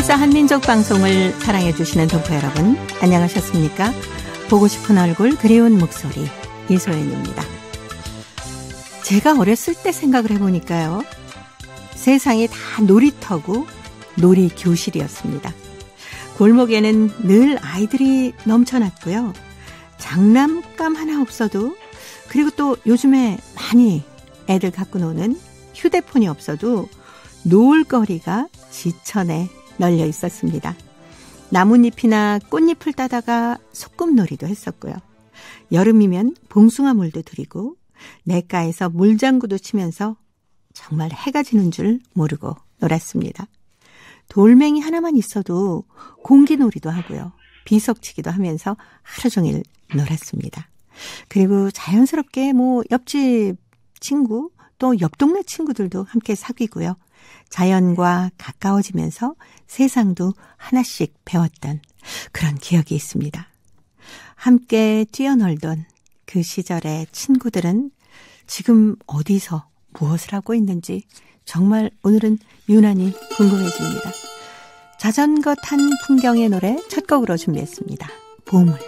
KBS 한민족 방송을 사랑해 주시는 동포 여러분, 안녕하셨습니까? 보고 싶은 얼굴, 그리운 목소리, 이소연입니다. 제가 어렸을 때 생각을 해보니까요, 세상이 다 놀이터고 놀이교실이었습니다. 골목에는 늘 아이들이 넘쳐났고요. 장난감 하나 없어도, 그리고 또 요즘에 많이 애들 갖고 노는 휴대폰이 없어도 놓을 거리가 지천에 널려 있었습니다. 나뭇잎이나 꽃잎을 따다가 소꿉놀이도 했었고요. 여름이면 봉숭아물도 드리고 냇가에서 물장구도 치면서 정말 해가 지는 줄 모르고 놀았습니다. 돌멩이 하나만 있어도 공기놀이도 하고요. 비석치기도 하면서 하루 종일 놀았습니다. 그리고 자연스럽게 옆집 친구 또 옆 동네 친구들도 함께 사귀고요. 자연과 가까워지면서 세상도 하나씩 배웠던 그런 기억이 있습니다. 함께 뛰어놀던 그 시절의 친구들은 지금 어디서 무엇을 하고 있는지 정말 오늘은 유난히 궁금해집니다. 자전거 탄 풍경의 노래 첫 곡으로 준비했습니다. 보물.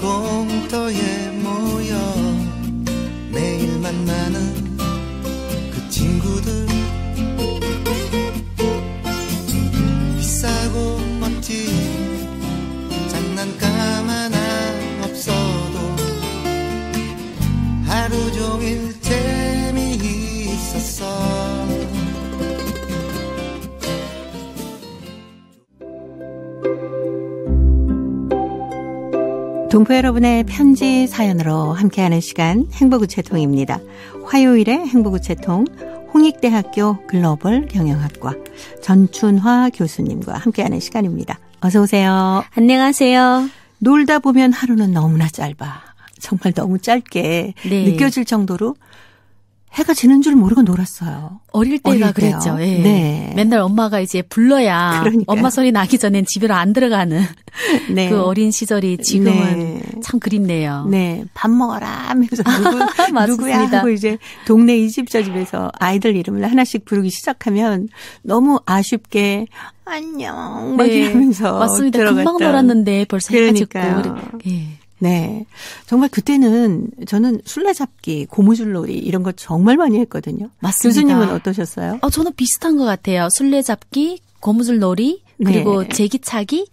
공터에 모여 매일 만나는 그 친구들 비싸고 멋진 장난감 하나 없어도 하루 종일 재미있었어. 동포 여러분의 편지 사연으로 함께하는 시간 행복우체통입니다. 화요일에 행복우체통 홍익대학교 글로벌 경영학과 전춘화 교수님과 함께하는 시간입니다. 어서 오세요. 안녕하세요. 놀다 보면 하루는 너무나 짧아. 정말 너무 짧게 느껴질 정도로 해가 지는 줄 모르고 놀았어요. 어릴 때가 그랬죠. 예. 네. 맨날 엄마가 이제 불러야 그러니까요. 엄마 소리 나기 전엔 집으로 안 들어가는 네. 그 어린 시절이 지금은 네. 참 그립네요. 네, 밥 먹어라 하면서 누구야 하고 이제 동네 이 집 저 집에서 아이들 이름을 하나씩 부르기 시작하면 너무 아쉽게 안녕 막 이러면서 맞습니다. 들어갔던. 금방 놀았는데 벌써 해가 지고. 예. 네. 정말 그때는 저는 술래잡기, 고무줄놀이 이런 거 정말 많이 했거든요. 맞습니다. 교수님은 어떠셨어요? 저는 비슷한 것 같아요. 술래잡기, 고무줄놀이, 그리고 네. 제기차기.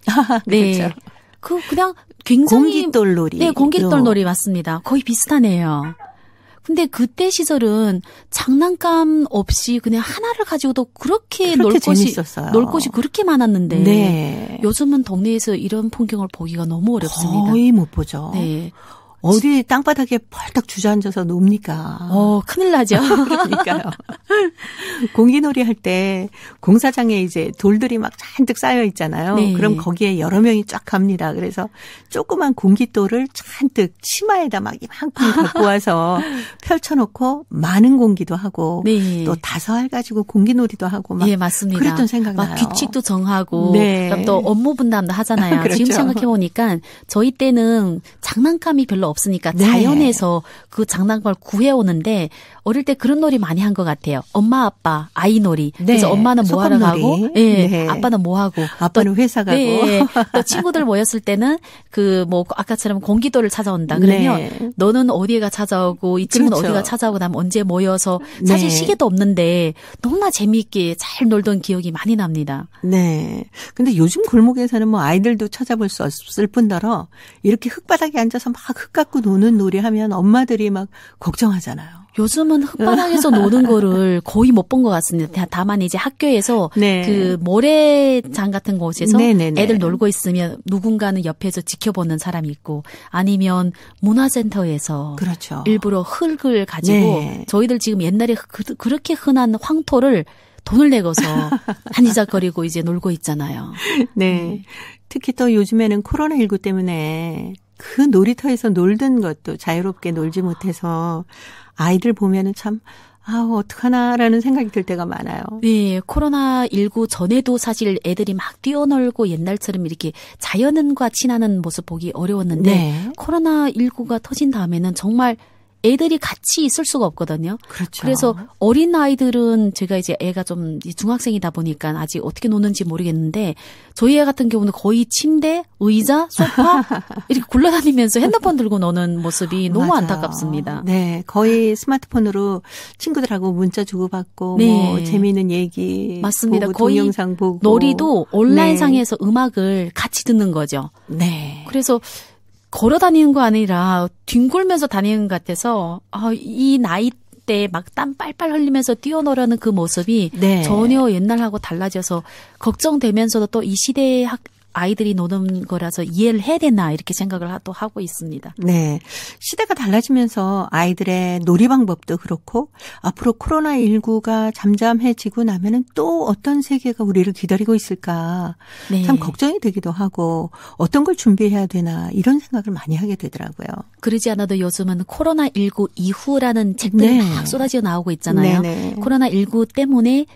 네. 그렇죠. 그냥 굉장히. 공깃돌놀이. 네, 공깃돌놀이 맞습니다. 거의 비슷하네요. 근데 그때 시절은 장난감 없이 그냥 하나를 가지고도 그렇게 놀 곳이 그렇게 많았는데 네. 요즘은 동네에서 이런 풍경을 보기가 너무 어렵습니다. 거의 못 보죠. 네. 어디 땅바닥에 펄딱 주저앉아서 놉니까? 큰일 나죠. 그러니까요. 공기놀이 할 때 공사장에 이제 돌들이 막 잔뜩 쌓여 있잖아요. 네. 그럼 거기에 여러 명이 쫙 갑니다. 그래서 조그만 공깃돌을 잔뜩 치마에다 막 이만큼 갖고 와서 펼쳐놓고 많은 공기도 하고 네. 또 다서알 가지고 공기놀이도 하고 막 네, 맞습니다. 그랬던 생각나요. 막 규칙도 정하고 네. 그다음 또 업무 분담도 하잖아요. 그렇죠. 지금 생각해 보니까 저희 때는 장난감이 별로 없으니까 네. 자연에서 그 장난감을 구해오는데 어릴 때 그런 놀이 많이 한 것 같아요. 엄마 아빠 아이 놀이. 네. 그래서 엄마는 뭐 하러 가고 네. 네. 아빠는 뭐 하고 아빠는 회사 가고 네. 또 친구들 모였을 때는 그 뭐 아까처럼 공기돌을 찾아온다. 그러면 네. 너는 어디가 찾아오고 이 친구는 그렇죠. 어디가 찾아오고 나면 언제 모여서 사실 네. 시계도 없는데 너무나 재미있게 잘 놀던 기억이 많이 납니다. 네. 근데 요즘 골목에서는 뭐 아이들도 찾아볼 수 없을 뿐더러 이렇게 흙바닥에 앉아서 막 흙 갖고 노는 놀이 하면 엄마들이 막 걱정하잖아요. 요즘은 흙바닥에서 노는 거를 거의 못 본 것 같습니다. 다만 이제 학교에서 네. 그 모래장 같은 곳에서 네네네. 애들 놀고 있으면 누군가는 옆에서 지켜보는 사람이 있고 아니면 문화센터에서 그렇죠. 일부러 흙을 가지고 네. 저희들 지금 옛날에 그렇게 흔한 황토를 돈을 내고서 한지작거리고 이제 놀고 있잖아요. 네. 특히 또 요즘에는 코로나19 때문에 그 놀이터에서 놀던 것도 자유롭게 놀지 못해서 아이들 보면은 참 어떡하나라는 생각이 들 때가 많아요. 네, 코로나19 전에도 사실 애들이 막 뛰어놀고 옛날처럼 이렇게 자연과 친하는 모습 보기 어려웠는데 네. 코로나19가 터진 다음에는 정말 애들이 같이 있을 수가 없거든요. 그렇죠. 그래서 어린 아이들은 제가 이제 애가 좀 중학생이다 보니까 아직 어떻게 노는지 모르겠는데 저희 애 같은 경우는 거의 침대, 의자, 소파 이렇게 굴러다니면서 핸드폰 들고 노는 모습이 너무 맞아요. 안타깝습니다. 네, 거의 스마트폰으로 친구들하고 문자 주고받고 네. 뭐 재미있는 얘기 맞습니다. 보고 거의 동영상 보고 놀이도 온라인상에서 네. 음악을 같이 듣는 거죠. 네. 그래서 걸어 다니는 거 아니라 뒹굴면서 다니는 것 같아서 이 나이 때 막 땀 빨빨 흘리면서 뛰어놀라는 그 모습이 네. 전혀 옛날하고 달라져서 걱정되면서도 또 이 시대의 아이들이 노는 거라서 이해를 해야 되나 이렇게 생각을 또 하고 있습니다. 네. 시대가 달라지면서 아이들의 놀이 방법도 그렇고 앞으로 코로나19가 잠잠해지고 나면은 또 어떤 세계가 우리를 기다리고 있을까 네. 참 걱정이 되기도 하고 어떤 걸 준비해야 되나 이런 생각을 많이 하게 되더라고요. 그러지 않아도 요즘은 코로나19 이후라는 책들이 네. 막 쏟아져 나오고 있잖아요. 네네. 코로나19 때문에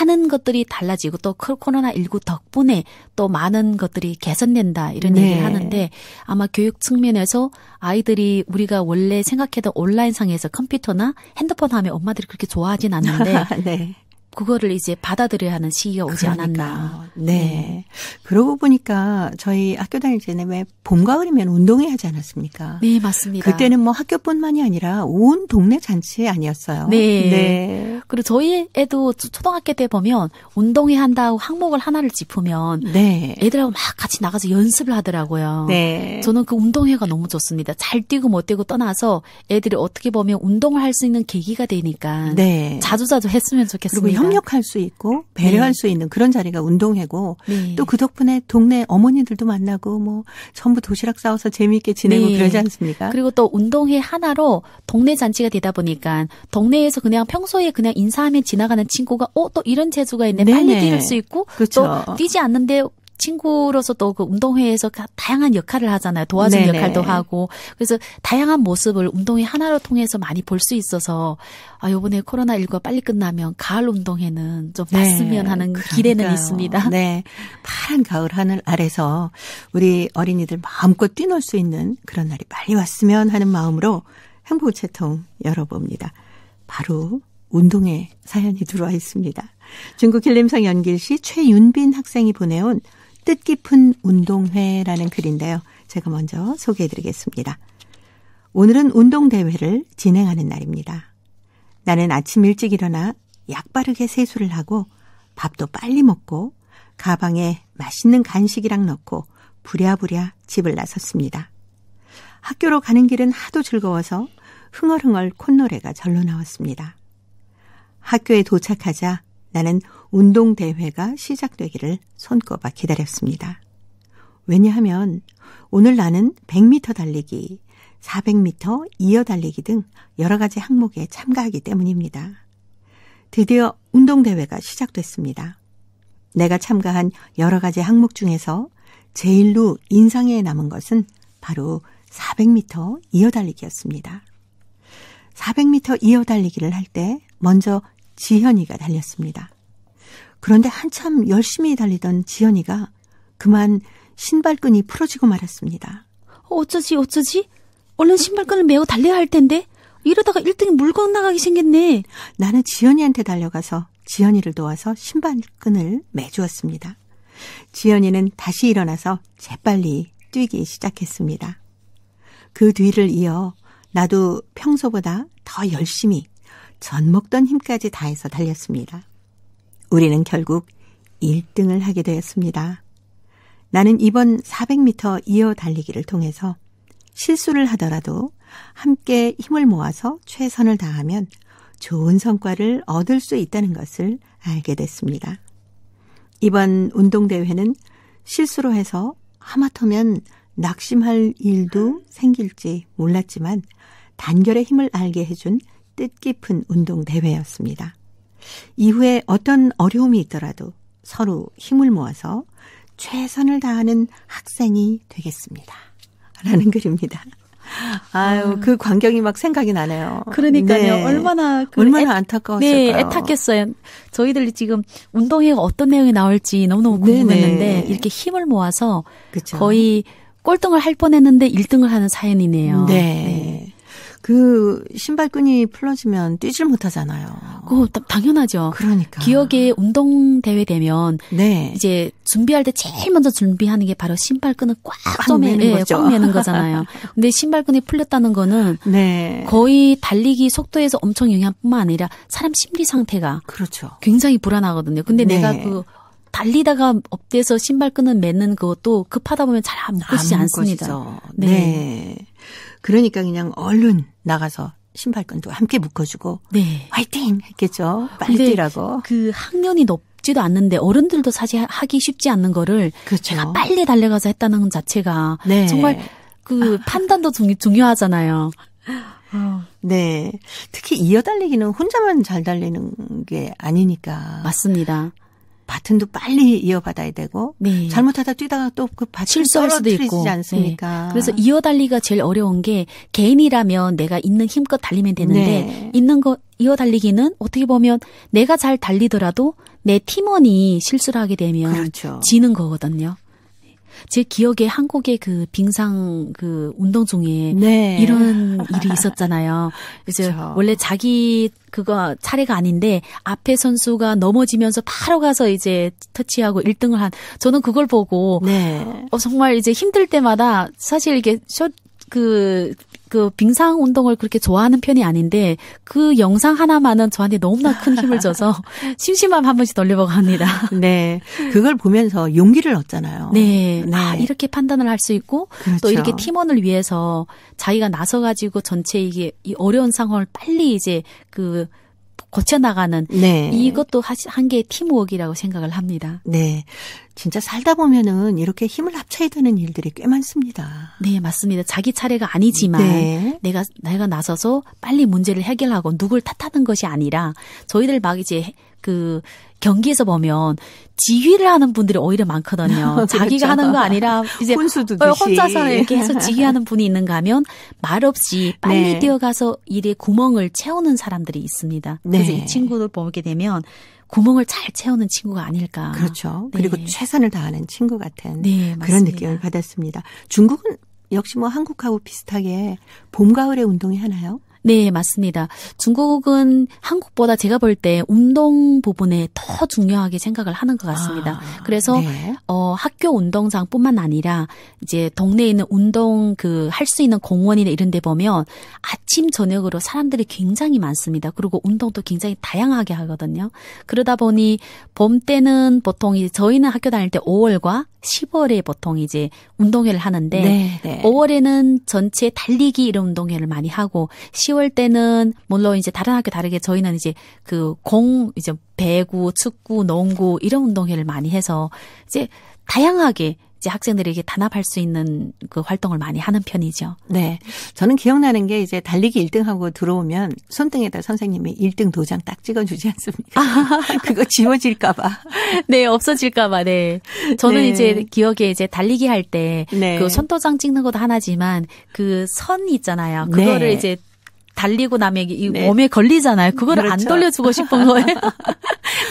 많은 것들이 달라지고 또 코로나19 덕분에 또 많은 것들이 개선된다 이런 네. 얘기를 하는데 아마 교육 측면에서 아이들이 우리가 원래 생각했던 온라인상에서 컴퓨터나 핸드폰 하면 엄마들이 그렇게 좋아하진 않는데 네. 그거를 이제 받아들여야 하는 시기가 오지 않았나. 네. 그러고 보니까 저희 학교 다닐 때는 왜 봄, 가을이면 운동회 하지 않았습니까? 네, 맞습니다. 그때는 뭐 학교뿐만이 아니라 온 동네 잔치 아니었어요. 네. 네. 그리고 저희 애도 초등학교 때 보면 운동회 한다고 항목을 하나를 짚으면 네. 애들하고 막 같이 나가서 연습을 하더라고요. 네. 저는 그 운동회가 너무 좋습니다. 잘 뛰고 못 뛰고 떠나서 애들이 어떻게 보면 운동을 할 수 있는 계기가 되니까 네. 자주자주 했으면 좋겠습니다. 그리고 협력할 수 있고 배려할 네. 수 있는 그런 자리가 운동회고 네. 또 그 덕분에 동네 어머니들도 만나고 뭐 전부 도시락 싸워서 재미있게 지내고 네. 그러지 않습니까? 그리고 또 운동회 하나로 동네 잔치가 되다 보니까 동네에서 그냥 평소에 그냥 인사하면 지나가는 친구가 또 이런 재주가 있네. 네네. 빨리 뛸 수 있고 그렇죠. 또 뛰지 않는데 친구로서 또 그 운동회에서 다양한 역할을 하잖아요. 도와주는 네네. 역할도 하고. 그래서 다양한 모습을 운동회 하나로 통해서 많이 볼 수 있어서 이번에 코로나19가 빨리 끝나면 가을 운동회는 좀 봤으면 하는 기대는 그러니까요. 있습니다. 네. 파란 가을 하늘 아래서 우리 어린이들 마음껏 뛰놀 수 있는 그런 날이 빨리 왔으면 하는 마음으로 행복 채통 열어봅니다. 바로 운동회 사연이 들어와 있습니다. 중국 길림성 연길시 최윤빈 학생이 보내온 뜻깊은 운동회라는 글인데요. 제가 먼저 소개해드리겠습니다. 오늘은 운동대회를 진행하는 날입니다. 나는 아침 일찍 일어나 약바르게 세수를 하고 밥도 빨리 먹고 가방에 맛있는 간식이랑 넣고 부랴부랴 집을 나섰습니다. 학교로 가는 길은 하도 즐거워서 흥얼흥얼 콧노래가 절로 나왔습니다. 학교에 도착하자 나는 운동대회가 시작되기를 손꼽아 기다렸습니다. 왜냐하면 오늘 나는 100m 달리기, 400m 이어달리기 등 여러 가지 항목에 참가하기 때문입니다. 드디어 운동대회가 시작됐습니다. 내가 참가한 여러 가지 항목 중에서 제일로 인상에 남은 것은 바로 400m 이어달리기였습니다. 400m 이어달리기를 할 때 먼저 지현이가 달렸습니다. 그런데 한참 열심히 달리던 지현이가 그만 신발끈이 풀어지고 말았습니다. 어쩌지? 얼른 신발끈을 메고 달려야 할 텐데 이러다가 1등이 물고 나가게 생겼네. 나는 지현이한테 달려가서 지현이를 도와서 신발끈을 매주었습니다. 지현이는 다시 일어나서 재빨리 뛰기 시작했습니다. 그 뒤를 이어 나도 평소보다 더 열심히 전 먹던 힘까지 다해서 달렸습니다. 우리는 결국 1등을 하게 되었습니다. 나는 이번 400m 이어 달리기를 통해서 실수를 하더라도 함께 힘을 모아서 최선을 다하면 좋은 성과를 얻을 수 있다는 것을 알게 됐습니다. 이번 운동대회는 실수로 해서 하마터면 낙심할 일도 생길지 몰랐지만 단결의 힘을 알게 해준 뜻깊은 운동대회였습니다. 이후에 어떤 어려움이 있더라도 서로 힘을 모아서 최선을 다하는 학생이 되겠습니다. 라는 글입니다. 아유, 그 광경이 막 생각이 나네요. 그러니까요. 네. 얼마나 안타까웠을까요? 네, 애타겠어요. 저희들이 지금 운동회가 어떤 내용이 나올지 너무너무 궁금했는데 네네. 이렇게 힘을 모아서 그쵸. 거의 꼴등을 할 뻔했는데 1등을 하는 사연이네요. 네. 네. 그 신발끈이 풀어지면 뛰질 못하잖아요. 당연하죠. 그러니까. 기억에 운동대회 되면 네. 이제 준비할 때 제일 먼저 준비하는 게 바로 신발끈을 꽉 매는 거잖아요. 근데 신발끈이 풀렸다는 거는 네. 거의 달리기 속도에서 엄청 영향뿐만 아니라 사람 심리 상태가 그렇죠. 굉장히 불안하거든요. 근데 네. 내가 달리다가 업돼서 신발끈을 매는 것도 급하다 보면 잘 안 묶어지지 않습니다. 네. 네. 그러니까 그냥 얼른 나가서 신발끈도 함께 묶어주고 네. 화이팅 했겠죠. 빨리 뛰라고. 그 학년이 높지도 않는데 어른들도 사실 하기 쉽지 않는 거를 그렇죠. 제가 빨리 달려가서 했다는 것 자체가 네. 정말 그 판단도 중요하잖아요. 네. 특히 이어달리기는 혼자만 잘 달리는 게 아니니까. 맞습니다. 바튼도 빨리 이어받아야 되고 네. 잘못하다 뛰다가 또 그 바튼 실수할 수도 있고 않습니까? 네. 그래서 이어달리기가 제일 어려운 게 개인이라면 내가 있는 힘껏 달리면 되는데 네. 있는 거 이어달리기는 어떻게 보면 내가 잘 달리더라도 내 팀원이 실수를 하게 되면 그렇죠. 지는 거거든요. 제 기억에 한국의 그 빙상 그 운동 중에 네. 이런 일이 있었잖아요. 그래서 그렇죠. 원래 자기 그거 차례가 아닌데 앞에 선수가 넘어지면서 바로 가서 이제 터치하고 1등을 한 저는 그걸 보고 네. 정말 이제 힘들 때마다 사실 이게 그 빙상 운동을 그렇게 좋아하는 편이 아닌데 그 영상 하나만은 저한테 너무나 큰 힘을 줘서 심심하면 한 번씩 돌려보고 합니다. 네. 그걸 보면서 용기를 얻잖아요. 네. 네. 아, 이렇게 판단을 할 수 있고 그렇죠. 또 이렇게 팀원을 위해서 자기가 나서가지고 전체 이게 이 어려운 상황을 빨리 이제 고쳐나가는 네. 이것도 한 개의 팀워크라고 생각을 합니다. 네. 진짜 살다 보면은 이렇게 힘을 합쳐야 되는 일들이 꽤 많습니다. 네, 맞습니다. 자기 차례가 아니지만 네. 내가 나서서 빨리 문제를 해결하고 누굴 탓하는 것이 아니라 저희들 막 이제 그 경기에서 보면 지휘를 하는 분들이 오히려 많거든요. 그렇죠. 자기가 하는 거 아니라 이제 혼자서 이렇게 해서 지휘하는 분이 있는가 하면 말 없이 빨리 네. 뛰어가서 일에 구멍을 채우는 사람들이 있습니다. 네. 그래서 이 친구들 보게 되면 구멍을 잘 채우는 친구가 아닐까. 그렇죠. 네. 그리고 최선을 다하는 친구 같은 네, 그런 맞습니다. 느낌을 받았습니다. 중국은 역시 뭐 한국하고 비슷하게 봄, 가을에 운동이 하나요? 네, 맞습니다. 중국은 한국보다 제가 볼 때 운동 부분에 더 중요하게 생각을 하는 것 같습니다. 그래서 네. 학교 운동장뿐만 아니라 이제 동네에 있는 운동 할 수 있는 공원이나 이런 데 보면 아침 저녁으로 사람들이 굉장히 많습니다. 그리고 운동도 굉장히 다양하게 하거든요. 그러다 보니 봄 때는 보통 이제 저희는 학교 다닐 때 5월과 10월에 보통 이제 운동회를 하는데 네, 네. 5월에는 전체 달리기 이런 운동회를 많이 하고 10월 때는 물론 이제 다른 학교 다르게 저희는 이제 이제 배구, 축구, 농구 이런 운동회를 많이 해서 이제 다양하게 이제 학생들에게 단합할 수 있는 그 활동을 많이 하는 편이죠. 네. 저는 기억나는 게 이제 달리기 1등하고 들어오면 손등에다 선생님이 1등 도장 딱 찍어주지 않습니까? 그거 지워질까 봐. 네, 없어질까 봐. 네. 저는 네. 이제 기억에 이제 달리기 할 때 네. 그 손도장 찍는 것도 하나지만 그 선 있잖아요. 그거를 네. 이제 달리고 나면 이 네. 몸에 걸리잖아요. 그거를 그렇죠. 안 돌려주고 싶은 거예요.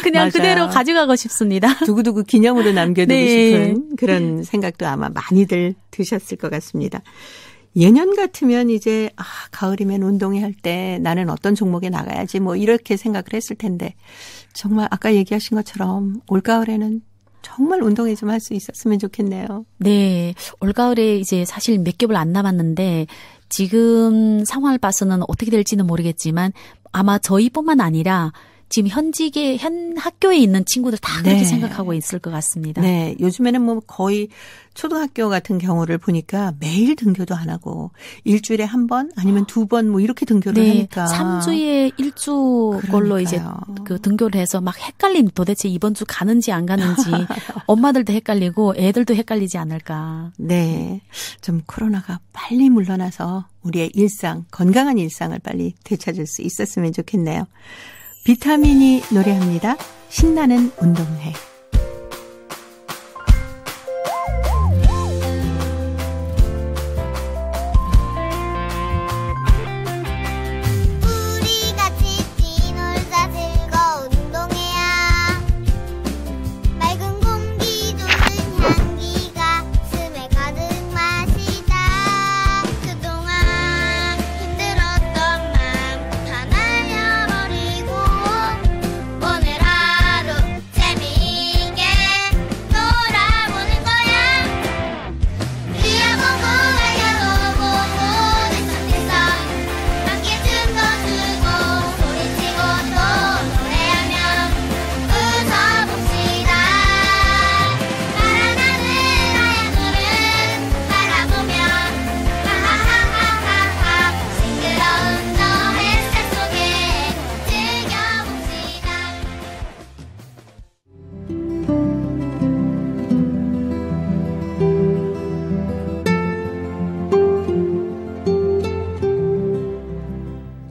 그냥 맞아요. 그대로 가져가고 싶습니다. 두고두고 기념으로 남겨두고 네. 싶은 그런 생각도 아마 많이들 드셨을 것 같습니다. 예년 같으면 이제 가을이면 운동회 할 때 나는 어떤 종목에 나가야지 뭐 이렇게 생각을 했을 텐데 정말 아까 얘기하신 것처럼 올가을에는 정말 운동회 좀 할 수 있었으면 좋겠네요. 네. 올가을에 이제 사실 몇 개월 안 남았는데 지금 상황을 봐서는 어떻게 될지는 모르겠지만 아마 저희뿐만 아니라 지금 현 학교에 있는 친구들 다 그렇게 네. 생각하고 있을 것 같습니다. 네. 요즘에는 뭐 거의 초등학교 같은 경우를 보니까 매일 등교도 안 하고 일주일에 한 번 아니면 2번 뭐 이렇게 등교를 네. 하니까. 3주에 1주 걸로 이제 그 등교를 해서 막 헷갈린 도대체 이번 주 가는지 안 가는지 엄마들도 헷갈리고 애들도 헷갈리지 않을까. 네. 좀 코로나가 빨리 물러나서 우리의 일상, 건강한 일상을 빨리 되찾을 수 있었으면 좋겠네요. 비타민이 노래합니다. 신나는 운동회.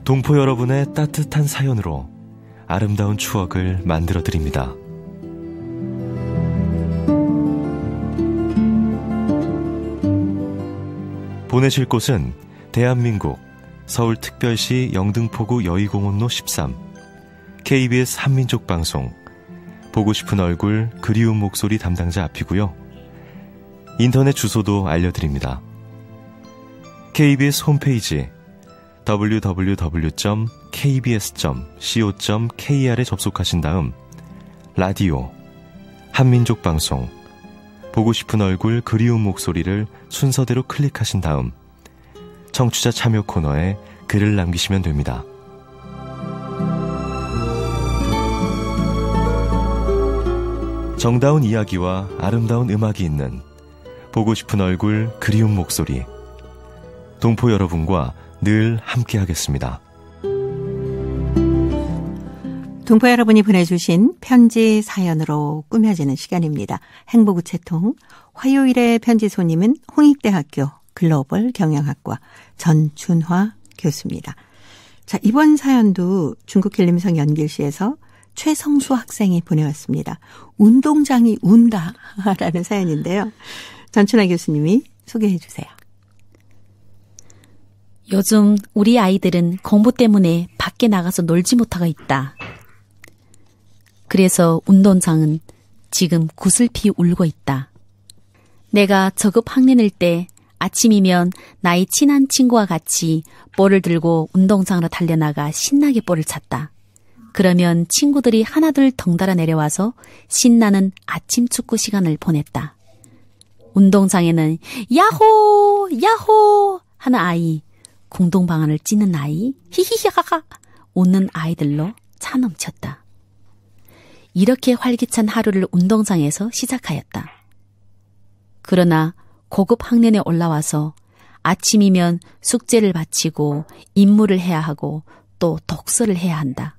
동포 여러분의 따뜻한 사연으로 아름다운 추억을 만들어드립니다. 보내실 곳은 대한민국 서울특별시 영등포구 여의공원로 13 KBS 한민족방송 보고 싶은 얼굴 그리운 목소리 담당자 앞이고요. 인터넷 주소도 알려드립니다. KBS 홈페이지 www.kbs.co.kr에 접속하신 다음 라디오, 한민족방송, 보고 싶은 얼굴 그리운 목소리를 순서대로 클릭하신 다음 청취자 참여 코너에 글을 남기시면 됩니다. 정다운 이야기와 아름다운 음악이 있는 보고 싶은 얼굴 그리운 목소리, 동포 여러분과 늘 함께하겠습니다. 동포 여러분이 보내주신 편지 사연으로 꾸며지는 시간입니다. 행복우체통 화요일의 편지 손님은 홍익대학교 글로벌 경영학과 전춘화 교수입니다. 자, 이번 사연도 중국 길림성 연길시에서 최성수 학생이 보내왔습니다. 운동장이 운다라는 사연인데요. 전춘화 교수님이 소개해 주세요. 요즘 우리 아이들은 공부 때문에 밖에 나가서 놀지 못하고 있다. 그래서 운동장은 지금 구슬피 울고 있다. 내가 저급 학년일 때 아침이면 나의 친한 친구와 같이 볼을 들고 운동장으로 달려나가 신나게 볼을 찼다. 그러면 친구들이 하나둘 덩달아 내려와서 신나는 아침 축구 시간을 보냈다. 운동장에는 야호! 야호! 하는 아이, 공동방언을 찌는 아이, 히히히하하! 웃는 아이들로 차 넘쳤다. 이렇게 활기찬 하루를 운동장에서 시작하였다. 그러나 고급 학년에 올라와서 아침이면 숙제를 마치고 임무를 해야 하고 또 독서를 해야 한다.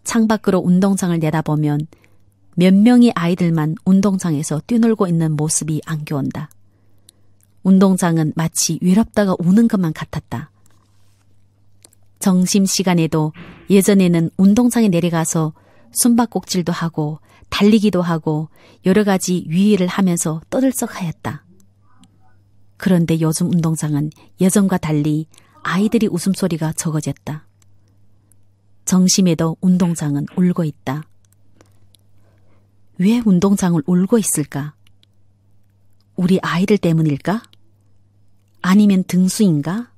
창밖으로 운동장을 내다보면 몇 명의 아이들만 운동장에서 뛰놀고 있는 모습이 안겨온다. 운동장은 마치 외롭다가 우는 것만 같았다. 점심시간에도 예전에는 운동장에 내려가서 숨바꼭질도 하고 달리기도 하고 여러 가지 유희를 하면서 떠들썩하였다. 그런데 요즘 운동장은 예전과 달리 아이들이 웃음소리가 적어졌다. 점심에도 운동장은 울고 있다. 왜 운동장을 울고 있을까? 우리 아이들 때문일까? 아니면 등수인가?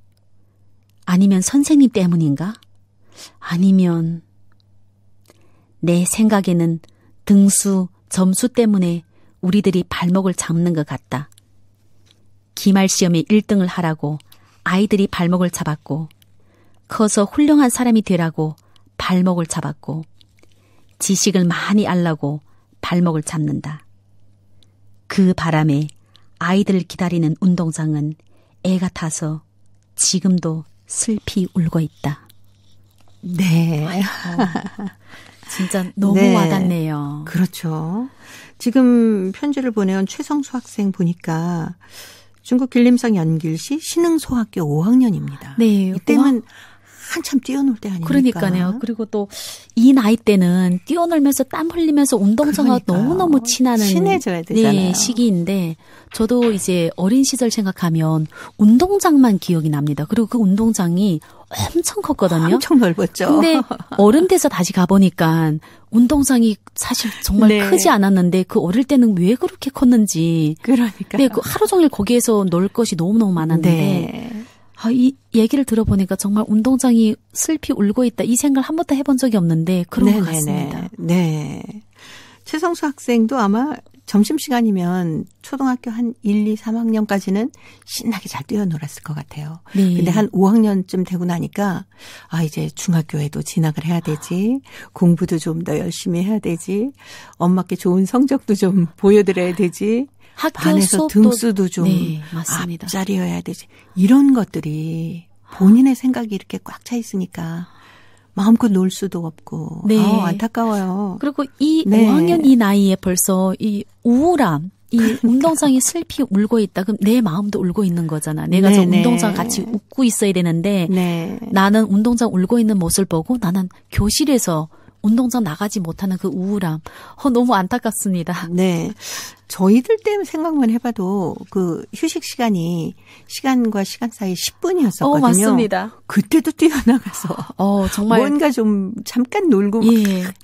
아니면 선생님 때문인가? 아니면 내 생각에는 등수, 점수 때문에 우리들이 발목을 잡는 것 같다. 기말시험에 1등을 하라고 아이들이 발목을 잡았고, 커서 훌륭한 사람이 되라고 발목을 잡았고, 지식을 많이 알라고 발목을 잡는다. 그 바람에 아이들을 기다리는 운동장은 애가 타서 지금도 슬피 울고 있다. 네. 진짜 너무 네. 와닿네요. 그렇죠. 지금 편지를 보내온 최성수 학생 보니까 중국 길림성 연길시 신흥소학교 5학년입니다. 네. 이때는 한참 뛰어놀 때 아닙니까? 그러니까요. 그리고 또 이 나이 때는 뛰어놀면서 땀 흘리면서 운동장과 너무너무 친해져야 되잖아요. 네, 시기인데 저도 이제 어린 시절 생각하면 운동장만 기억이 납니다. 그리고 그 운동장이 엄청 컸거든요. 엄청 넓었죠. 근데 어른 돼서 다시 가보니까 운동장이 사실 정말 네. 크지 않았는데 그 어릴 때는 왜 그렇게 컸는지. 그러니까. 네, 그 하루 종일 거기에서 놀 것이 너무너무 많았는데 네. 이 얘기를 들어보니까 정말 운동장이 슬피 울고 있다. 이 생각을 한 번도 해본 적이 없는데 그런 것 같습니다. 네. 최성수 학생도 아마 점심시간이면 초등학교 한 1, 2, 3학년까지는 신나게 잘 뛰어놀았을 것 같아요. 네. 근데 한 5학년쯤 되고 나니까 이제 중학교에도 진학을 해야 되지. 공부도 좀 더 열심히 해야 되지. 엄마께 좋은 성적도 좀 보여드려야 되지. 반에서 수업도, 등수도 좀 네, 맞습니다. 앞자리여야 되지. 이런 것들이 본인의 생각이 이렇게 꽉 차 있으니까 마음껏 놀 수도 없고. 네. 안타까워요. 그리고 이 네. 5학년 이 나이에 벌써 이 우울함, 이 운동장이 슬피 울고 있다. 그럼 내 마음도 울고 있는 거잖아. 내가 저 운동장 같이 웃고 있어야 되는데 네. 나는 운동장 울고 있는 모습을 보고 나는 교실에서 운동장 나가지 못하는 그 우울함. 너무 안타깝습니다. 네. 저희들 때 생각만 해봐도 그 휴식 시간이 시간과 시간 사이 10분이었었거든요. 맞습니다. 그때도 뛰어나가서 정말 뭔가 좀 잠깐 놀고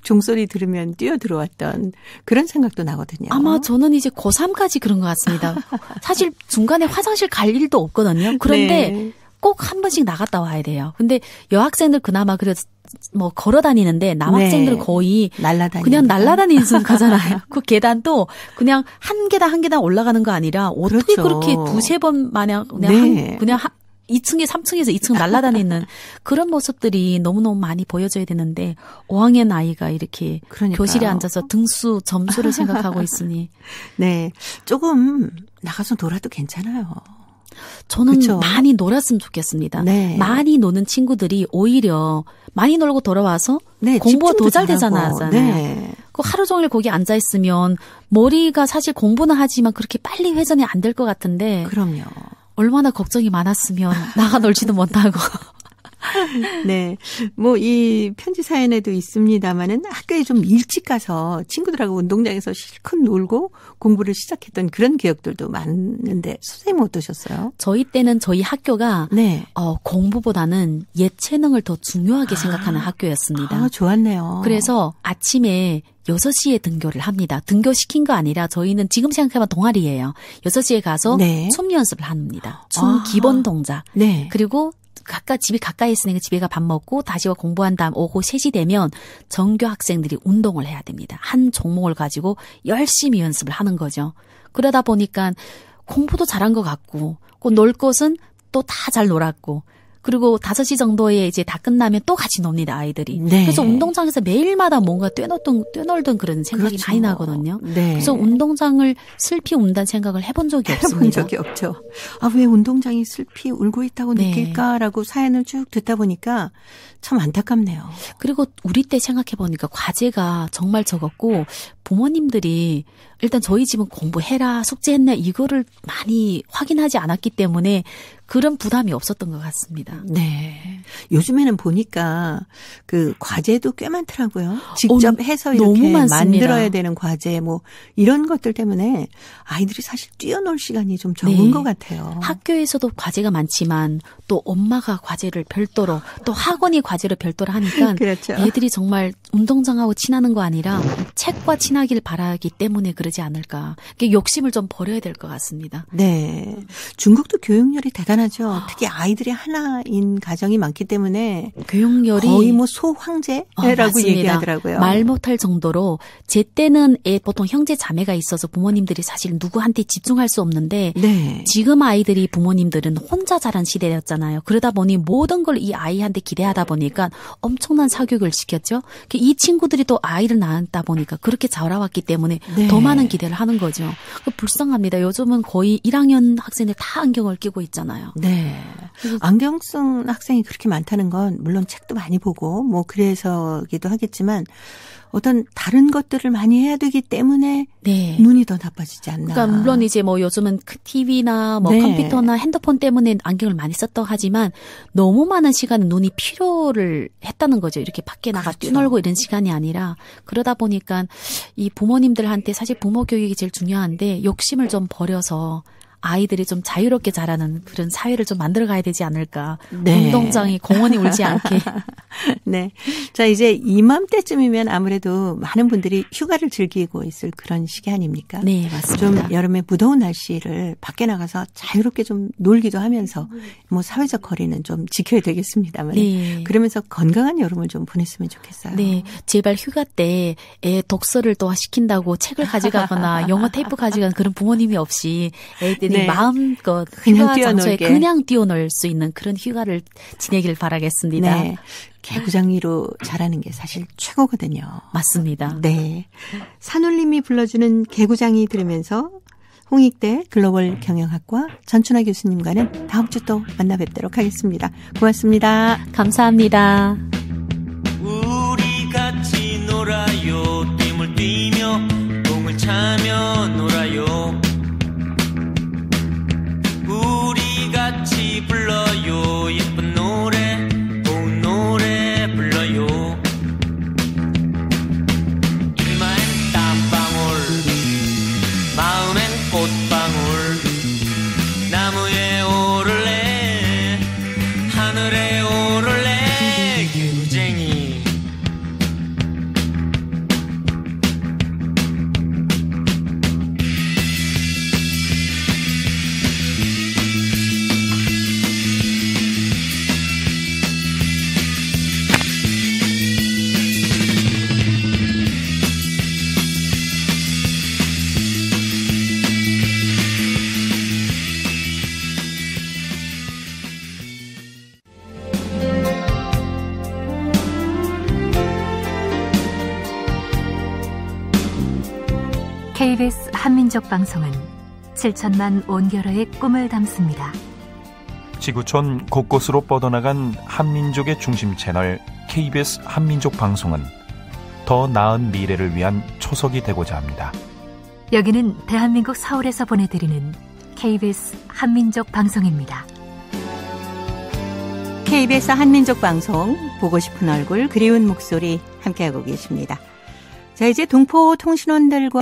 종소리 들으면 뛰어 들어왔던 그런 생각도 나거든요. 아마 저는 이제 고3까지 그런 것 같습니다. 사실 중간에 화장실 갈 일도 없거든요. 그런데 네. 꼭 한 번씩 나갔다 와야 돼요. 근데 여학생들 그나마 그래도 걸어 다니는데 남학생들은 네. 거의 그냥 날라다니는 가잖아요. 그 계단도 그냥 한 계단 올라가는 거 아니라 어떻게 그렇죠. 그렇게 두세 번 마냥 그냥 네. 2층에 3층에서 2층 날아다니는 그런 모습들이 너무너무 많이 보여져야 되는데 5학년 아이가 이렇게 그러니까요. 교실에 앉아서 등수 점수를 생각하고 있으니 네. 조금 나가서 놀아도 괜찮아요. 저는 그쵸? 많이 놀았으면 좋겠습니다. 네. 많이 노는 친구들이 오히려 많이 놀고 돌아와서 공부가 더 잘 되잖아요. 네. 그 하루 종일 거기 앉아 있으면 머리가 사실 공부는 하지만 그렇게 빨리 회전이 안 될 것 같은데 그럼요. 얼마나 걱정이 많았으면 나가 놀지도 못하고. 네. 이 편지 사연에도 있습니다만은 학교에 좀 일찍 가서 친구들하고 운동장에서 실컷 놀고 공부를 시작했던 그런 기억들도 많은데 선생님은 어떠셨어요? 저희 때는 저희 학교가 공부보다는 예체능을 더 중요하게 생각하는 학교였습니다. 좋았네요. 그래서 아침에 6시에 등교를 합니다. 등교시킨 거 아니라 저희는 지금 생각해보면 동아리예요. 6시에 가서 춤 연습을 합니다. 춤 기본 동작. 네. 그리고 집이 가까이 있으니까 집에 가 밥 먹고 다시 공부한 다음 오후 3시 되면 전교 학생들이 운동을 해야 됩니다. 한 종목을 가지고 열심히 연습을 하는 거죠. 그러다 보니까 공부도 잘한 것 같고 놀 것은 또 다 잘 놀았고 그리고 5시 정도에 이제 다 끝나면 또 같이 놉니다, 아이들이. 네. 그래서 운동장에서 매일마다 뭔가 뛰놀던 그런 생각이 그렇죠. 많이 나거든요. 네. 그래서 운동장을 슬피 운다는 생각을 해본 적이 없습니다. 해본 적이 없죠. 왜 운동장이 슬피 울고 있다고 느낄까라고 사연을 쭉 듣다 보니까 참 안타깝네요. 그리고 우리 때 생각해보니까 과제가 정말 적었고 부모님들이 일단 저희 집은 공부해라, 숙제했나 이거를 많이 확인하지 않았기 때문에 그런 부담이 없었던 것 같습니다. 네. 요즘에는 보니까 그 과제도 꽤 많더라고요. 직접 해서 이렇게 만들어야 되는 과제 이런 것들 때문에 아이들이 사실 뛰어놀 시간이 좀 적은 것 같아요. 학교에서도 과제가 많지만 또 엄마가 과제를 별도로 또 학원이 과제를 별도로 하니까 그렇죠. 애들이 정말 운동장하고 친하는 거 아니라 책과 친하길 바라기 때문에 그러지 않을까. 욕심을 좀 버려야 될 것 같습니다. 네. 중국도 교육열이 대단하죠. 특히 아이들이 하나인 가정이 많기 때문에 교육열이 거의 소황제라고 얘기하더라고요. 말 못할 정도로 제 때는 보통 형제 자매가 있어서 부모님들이 사실 누구한테 집중할 수 없는데 지금 아이들이 부모님들은 혼자 자란 시대였잖아요. 그러다 보니 모든 걸 이 아이한테 기대하다 보니까 엄청난 사교육을 시켰죠. 이 친구들이 또 아이를 낳았다 보니까 그렇게 자라왔기 때문에 더 많은 기대를 하는 거죠. 불쌍합니다. 요즘은 거의 1학년 학생들 다 안경을 끼고 있잖아요. 네. 안경 쓴 학생이 그렇게 많다는 건 물론 책도 많이 보고 그래서기도 하겠지만 어떤 다른 것들을 많이 해야 되기 때문에 네. 눈이 더 나빠지지 않나. 그러니까 물론 이제 뭐 요즘은 TV나 뭐 네. 컴퓨터나 핸드폰 때문에 안경을 많이 썼다고 하지만 너무 많은 시간은 눈이 피로를 했다는 거죠. 이렇게 밖에 나가 그렇죠. 뛰놀고 이런 시간이 아니라 그러다 보니까 이 부모님들한테 사실 부모 교육이 제일 중요한데 욕심을 좀 버려서 아이들이 좀 자유롭게 자라는 그런 사회를 좀 만들어 가야 되지 않을까. 네. 운동장이 공원이 울지 않게. 네. 자, 이제 이맘때쯤이면 아무래도 많은 분들이 휴가를 즐기고 있을 그런 시기 아닙니까? 네, 맞습니다. 좀 여름에 무더운 날씨를 밖에 나가서 자유롭게 좀 놀기도 하면서 뭐 사회적 거리는 좀 지켜야 되겠습니다만. 네. 그러면서 건강한 여름을 좀 보냈으면 좋겠어요. 네. 제발 휴가 때 애 독서를 또 시킨다고 책을 가져가거나 영어 테이프 가져가는 그런 부모님이 없이 애들이 네. 마음껏 휴가 장소에 그냥 뛰어놀 수 있는 그런 휴가를 지내길 바라겠습니다. 네. 개구장 위로 자라는 게 사실 최고거든요. 맞습니다. 네. 산울림이 불러주는 개구장이 들으면서 홍익대 글로벌 경영학과 전춘하 교수님과는 다음 주 또 만나 뵙도록 하겠습니다. 고맙습니다. 감사합니다. 우리 같이 놀아요. 띠물 뛰며 공을 차며 놀아요. 우리 같이 불러요. 예쁜 노래 고운 노래 불러요. 이마엔 땀방울 마음엔 꽃방울 나무에 오를래 하늘에 오를래 개구쟁이. KBS 한민족 방송은 7천만 온결어의 꿈을 담습니다. 지구촌 곳곳으로 뻗어나간 한민족의 중심 채널 KBS 한민족 방송은 더 나은 미래를 위한 초석이 되고자 합니다. 여기는 대한민국 서울에서 보내드리는 KBS 한민족 방송입니다. KBS 한민족 방송 보고 싶은 얼굴 그리운 목소리 함께하고 계십니다. 자, 이제 동포 통신원들과